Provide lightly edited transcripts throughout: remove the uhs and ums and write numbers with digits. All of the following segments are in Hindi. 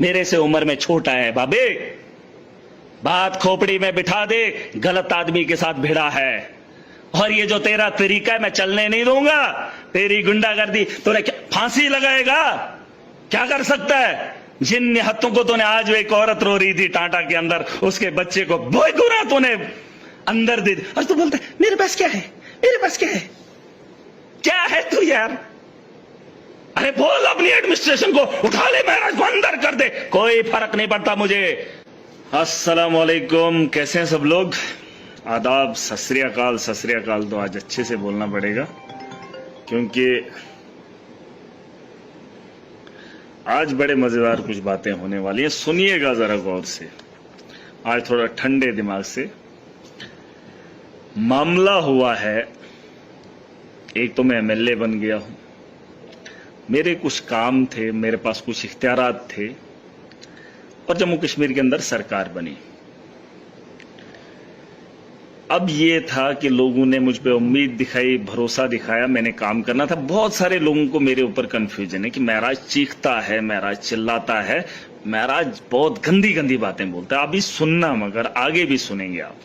मेरे से उम्र में छोटा है बाबे, बात खोपड़ी में बिठा दे, गलत आदमी के साथ भिड़ा है। और ये जो तेरा तरीका है मैं चलने नहीं दूंगा। तेरी गुंडागर्दी, तूने फांसी लगाएगा, क्या कर सकता है? जिन निहत्तों को तूने, आज एक औरत रो रही थी टाटा के अंदर, उसके बच्चे को बोई गुना तूने अंदर दे दी, और तू बोलता है मेरे पास क्या है, मेरे पास क्या है? क्या है तू यार? अरे बोल अपनी एडमिनिस्ट्रेशन को, उठा ले महाराज को अंदर कर दे, कोई फर्क नहीं पड़ता मुझे। अस्सलाम वालेकुम, कैसे हैं सब लोग? आदाब, सत श्री अकाल। सत श्री अकाल तो आज अच्छे से बोलना पड़ेगा, क्योंकि आज बड़े मजेदार कुछ बातें होने वाली हैं। सुनिएगा जरा गौर से, आज थोड़ा ठंडे दिमाग से। मामला हुआ है, एक तो मैं एमएलए बन गया हूं, मेरे कुछ काम थे, मेरे पास कुछ इख्तियारात थे, और जम्मू कश्मीर के अंदर सरकार बनी। अब ये था कि लोगों ने मुझ पे उम्मीद दिखाई, भरोसा दिखाया, मैंने काम करना था। बहुत सारे लोगों को मेरे ऊपर कंफ्यूजन है कि महराज चीखता है, महराज चिल्लाता है, महराज बहुत गंदी गंदी बातें बोलता है। अभी सुनना, मगर आगे भी सुनेंगे आप।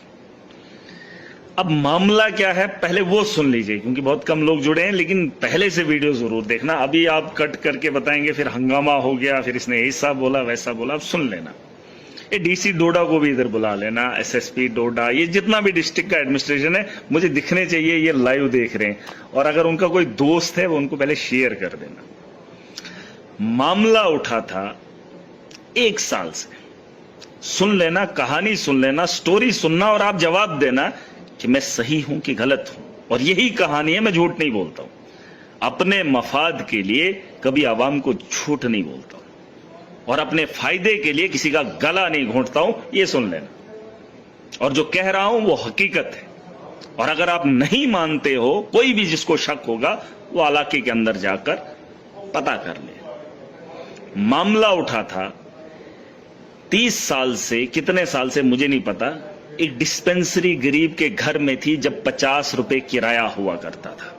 अब मामला क्या है पहले वो सुन लीजिए, क्योंकि बहुत कम लोग जुड़े हैं, लेकिन पहले से वीडियो जरूर देखना। अभी आप कट करके बताएंगे फिर हंगामा हो गया, फिर इसने ऐसा बोला वैसा बोला। अब सुन लेना। ये डीसी डोडा को भी इधर बुला लेना, एसएसपी डोडा, ये जितना भी डिस्ट्रिक्ट का एडमिनिस्ट्रेशन है, मुझे दिखने चाहिए ये लाइव देख रहे हैं। और अगर उनका कोई दोस्त है वो उनको पहले शेयर कर देना। मामला उठा था 1 साल से। सुन लेना, कहानी सुन लेना, स्टोरी सुनना, और आप जवाब देना कि मैं सही हूं कि गलत हूं। और यही कहानी है, मैं झूठ नहीं बोलता हूं। अपने मफाद के लिए कभी आवाम को झूठ नहीं बोलता हूं, और अपने फायदे के लिए किसी का गला नहीं घोंटता हूं, ये सुन लेना। और जो कह रहा हूं वो हकीकत है। और अगर आप नहीं मानते हो, कोई भी जिसको शक होगा, वो इलाके के अंदर जाकर पता कर ले। मामला उठा था 30 साल से, कितने साल से मुझे नहीं पता, एक डिस्पेंसरी गरीब के घर में थी, जब 50 रुपए किराया हुआ करता था।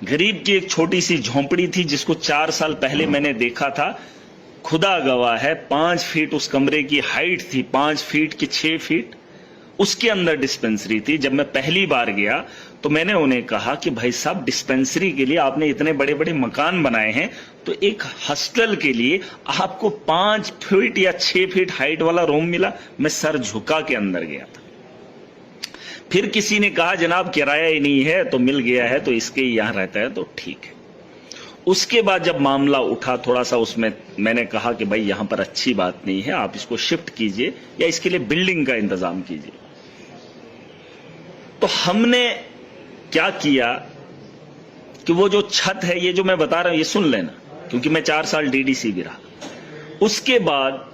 गरीब की एक छोटी सी झोंपड़ी थी, जिसको 4 साल पहले मैंने देखा था। खुदा गवाह है, 5 फीट उस कमरे की हाइट थी, 5 फीट की 6 फीट, उसके अंदर डिस्पेंसरी थी। जब मैं पहली बार गया तो मैंने उन्हें कहा कि भाई साहब, डिस्पेंसरी के लिए आपने इतने बड़े बड़े मकान बनाए हैं, तो एक हॉस्टल के लिए आपको 5 फीट या 6 फीट हाइट वाला रूम मिला? मैं सर झुका के अंदर गया था। फिर किसी ने कहा जनाब किराया ही नहीं है, तो मिल गया है, तो इसके यहां रहता है, तो ठीक है। उसके बाद जब मामला उठा थोड़ा सा, उसमें मैंने कहा कि भाई यहां पर अच्छी बात नहीं है, आप इसको शिफ्ट कीजिए या इसके लिए बिल्डिंग का इंतजाम कीजिए। तो हमने क्या किया कि वो जो छत है, ये जो मैं बता रहा हूं ये सुन लेना, क्योंकि मैं 4 साल डीडीसी भी रहा। उसके बाद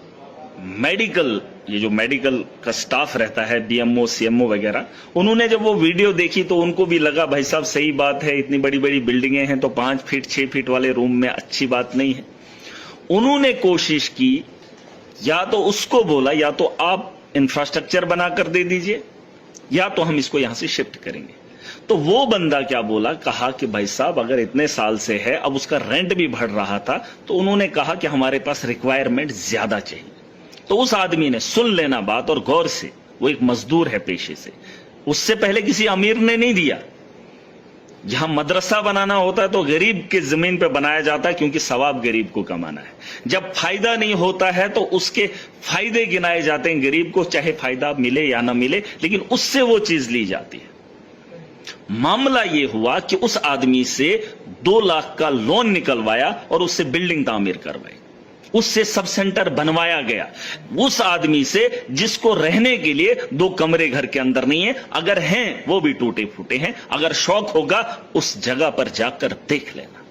मेडिकल, ये जो मेडिकल का स्टाफ रहता है, बीएमओ सीएमओ वगैरह, उन्होंने जब वो वीडियो देखी तो उनको भी लगा भाई साहब सही बात है, इतनी बड़ी बड़ी बिल्डिंगें हैं, तो 5 फीट 6 फीट वाले रूम में अच्छी बात नहीं है। उन्होंने कोशिश की, या तो उसको बोला या तो आप इंफ्रास्ट्रक्चर बनाकर दे दीजिए, या तो हम इसको यहां से शिफ्ट करेंगे। तो वो बंदा क्या बोला, कहा कि भाई साहब अगर इतने साल से है, अब उसका रेंट भी बढ़ रहा था, तो उन्होंने कहा कि हमारे पास रिक्वायरमेंट ज्यादा चाहिए। तो उस आदमी ने, सुन लेना बात और गौर से, वो एक मजदूर है पेशे से, उससे पहले किसी अमीर ने नहीं दिया। जहां मदरसा बनाना होता है तो गरीब के जमीन पे बनाया जाता है, क्योंकि सवाब गरीब को कमाना है। जब फायदा नहीं होता है तो उसके फायदे गिनाए जाते हैं गरीब को, चाहे फायदा मिले या ना मिले, लेकिन उससे वो चीज ली जाती है। मामला ये हुआ कि उस आदमी से 2 लाख का लोन निकलवाया और उससे बिल्डिंग तामीर करवाई, उससे सब सेंटर बनवाया गया। उस आदमी से जिसको रहने के लिए 2 कमरे घर के अंदर नहीं है, अगर हैं वो भी टूटे फूटे हैं। अगर शौक होगा उस जगह पर जाकर देख लेना।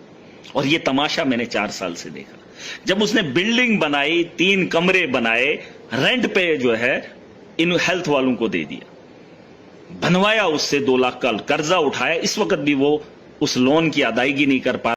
और ये तमाशा मैंने 4 साल से देखा। जब उसने बिल्डिंग बनाई, 3 कमरे बनाए, रेंट पे जो है इन हेल्थ वालों को दे दिया, बनवाया, उससे 2 लाख का कर्जा उठाया। इस वक्त भी वो उस लोन की अदायगी नहीं कर पा